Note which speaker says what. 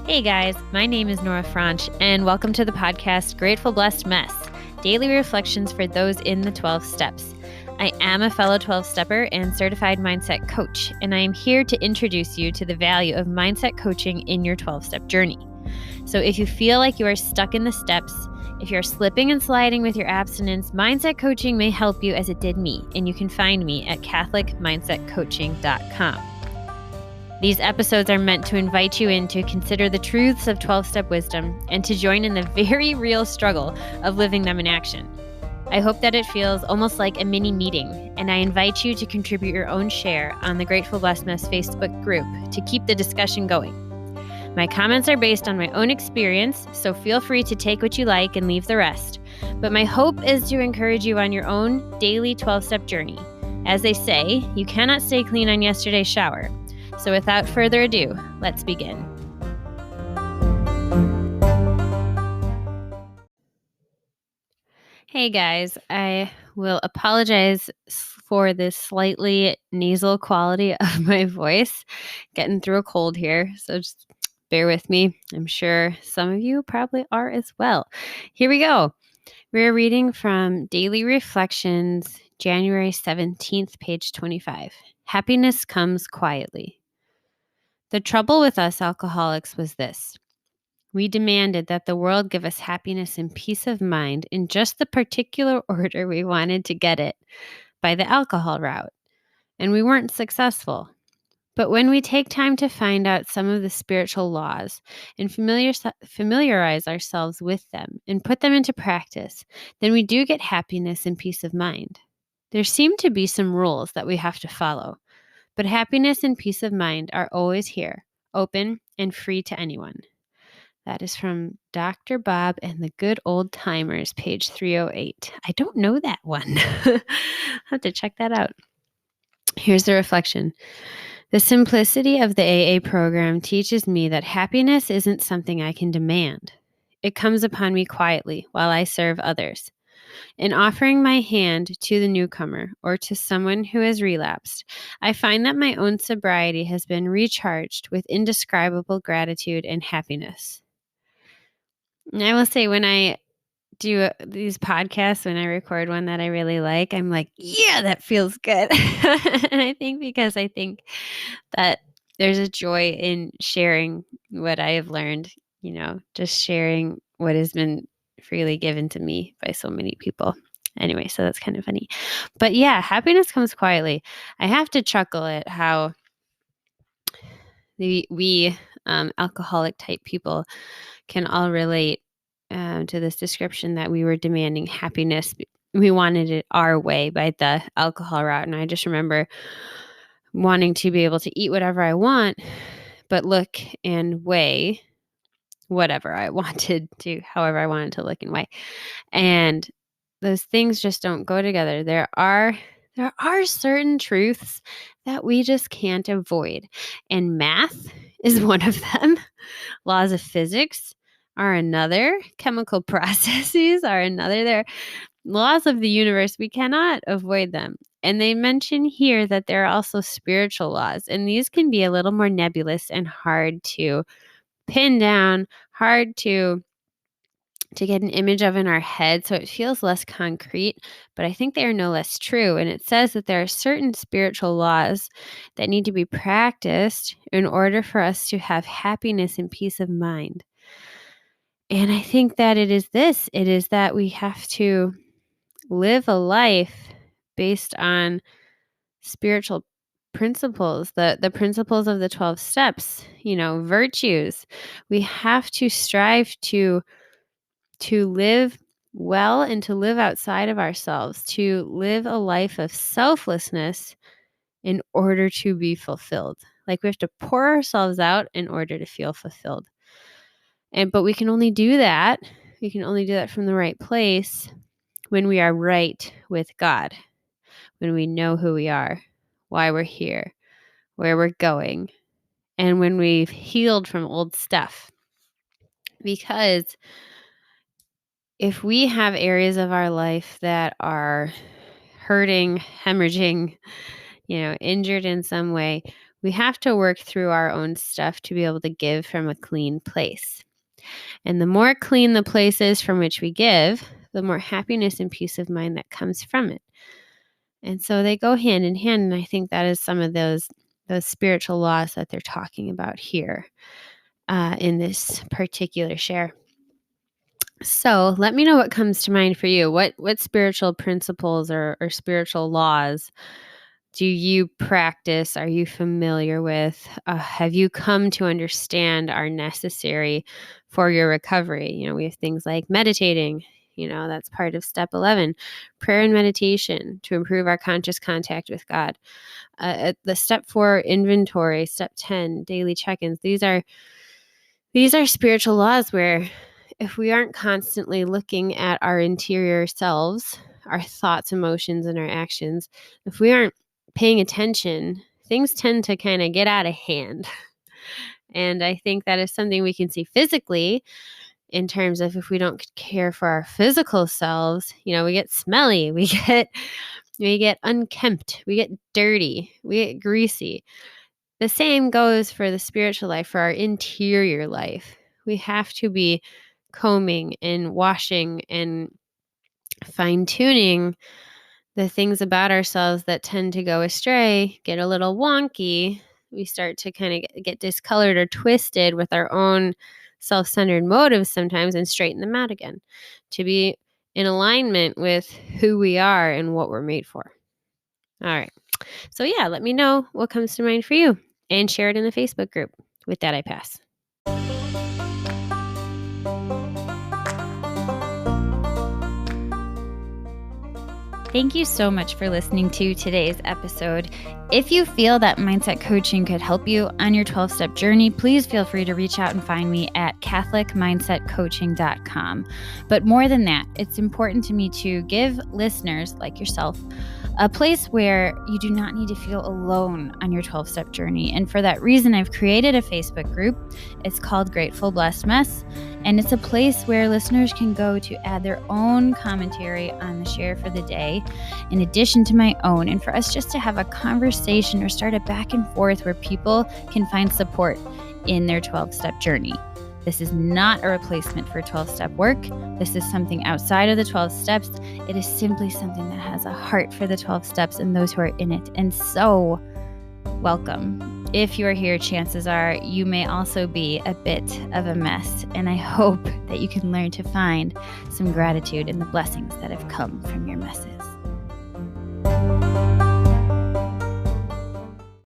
Speaker 1: Hey guys, my name is Nora Franch, and welcome to the podcast Grateful Blessed Mess, daily reflections for those in the 12 steps. I am a fellow 12-stepper and certified mindset coach, and I am here to introduce you to the value of mindset coaching in your 12-step journey. So if you feel like you are stuck in the steps, if you're slipping and sliding with your abstinence, mindset coaching may help you as it did me, and you can find me at CatholicMindsetCoaching.com. These episodes are meant to invite you in to consider the truths of 12-step wisdom and to join in the very real struggle of living them in action. I hope that it feels almost like a mini meeting, and I invite you to contribute your own share on the Grateful Blessedness Facebook group to keep the discussion going. My comments are based on my own experience, so feel free to take what you like and leave the rest. But my hope is to encourage you on your own daily 12-step journey. As they say, you cannot stay clean on yesterday's shower. So without further ado, let's begin. Hey guys, I will apologize for this slightly nasal quality of my voice. Getting through a cold here, so just bear with me. I'm sure some of you probably are as well. Here we go. We're reading from Daily Reflections, January 17th, page 25. Happiness comes quietly. The trouble with us alcoholics was this. We demanded that the world give us happiness and peace of mind in just the particular order we wanted to get it, by the alcohol route. And we weren't successful. But when we take time to find out some of the spiritual laws and familiarize ourselves with them and put them into practice, then we do get happiness and peace of mind. There seem to be some rules that we have to follow. But happiness and peace of mind are always here, open and free to anyone. That is from Dr. Bob and the Good Old Timers, page 308. I don't know that one. I'll have to check that out. Here's the reflection. The simplicity of the AA program teaches me that happiness isn't something I can demand. It comes upon me quietly while I serve others. In offering my hand to the newcomer or to someone who has relapsed, I find that my own sobriety has been recharged with indescribable gratitude and happiness. And I will say, when I do these podcasts, when I record one that I really like, I'm like, yeah, that feels good. And I think because I think that there's a joy in sharing what I have learned, just sharing what has been freely given to me by so many people. Anyway, so that's kind of funny. But yeah, happiness comes quietly. I have to chuckle at how we alcoholic type people can all relate to this description that we were demanding happiness. We wanted it our way by the alcohol route. And I just remember wanting to be able to eat whatever I want, but look and weigh whatever I wanted to, however I wanted to look and weigh. And those things just don't go together. There are certain truths that we just can't avoid. And math is one of them. Laws of physics are another. Chemical processes are another. They're laws of the universe. We cannot avoid them. And they mention here that there are also spiritual laws. And these can be a little more nebulous and hard to pin down, hard to get an image of in our head, so it feels less concrete, but I think they are no less true. And it says that there are certain spiritual laws that need to be practiced in order for us to have happiness and peace of mind. And I think that it is that we have to live a life based on spiritual principles, the principles of the 12 steps, virtues. We have to strive to live well and to live outside of ourselves, to live a life of selflessness in order to be fulfilled. Like, we have to pour ourselves out in order to feel fulfilled. But we can only do that. We can only do that from the right place when we are right with God, when we know who we are, why we're here, where we're going, and when we've healed from old stuff. Because if we have areas of our life that are hurting, hemorrhaging, injured in some way, We have to work through our own stuff to be able to give from a clean place. And the more clean the place is from which we give, the more happiness and peace of mind that comes from it. And so they go hand in hand. And I think that is some of those spiritual laws that they're talking about here in this particular share. So let me know what comes to mind for you. What spiritual principles or spiritual laws do you practice? Are you familiar with? Have you come to understand are necessary for your recovery? We have things like meditating. That's part of step 11, prayer and meditation to improve our conscious contact with God. The step 4, inventory. Step 10, daily check-ins. These are spiritual laws where if we aren't constantly looking at our interior selves, our thoughts, emotions, and our actions, if we aren't paying attention, things tend to kind of get out of hand. And I think that is something we can see physically in terms of if we don't care for our physical selves, we get smelly, we get unkempt, we get dirty, we get greasy. The same goes for the spiritual life, for our interior life. We have to be combing and washing and fine-tuning the things about ourselves that tend to go astray, get a little wonky. We start to kind of get discolored or twisted with our own self-centered motives sometimes, and straighten them out again to be in alignment with who we are and what we're made for. All right. So yeah, let me know what comes to mind for you and share it in the Facebook group. With that, I pass.
Speaker 2: Thank you so much for listening to today's episode. If you feel that mindset coaching could help you on your 12-step journey, please feel free to reach out and find me at catholicmindsetcoaching.com. But more than that, it's important to me to give listeners like yourself a place where you do not need to feel alone on your 12-step journey. And for that reason, I've created a Facebook group. It's called Grateful Blessed Mess. And it's a place where listeners can go to add their own commentary on the share for the day, in addition to my own, and for us just to have a conversation or start a back and forth where people can find support in their 12-step journey. This is not a replacement for 12-step work. This is something outside of the 12 steps. It is simply something that has a heart for the 12 steps and those who are in it. And so, welcome. If you are here, chances are you may also be a bit of a mess. And I hope that you can learn to find some gratitude in the blessings that have come from your messes.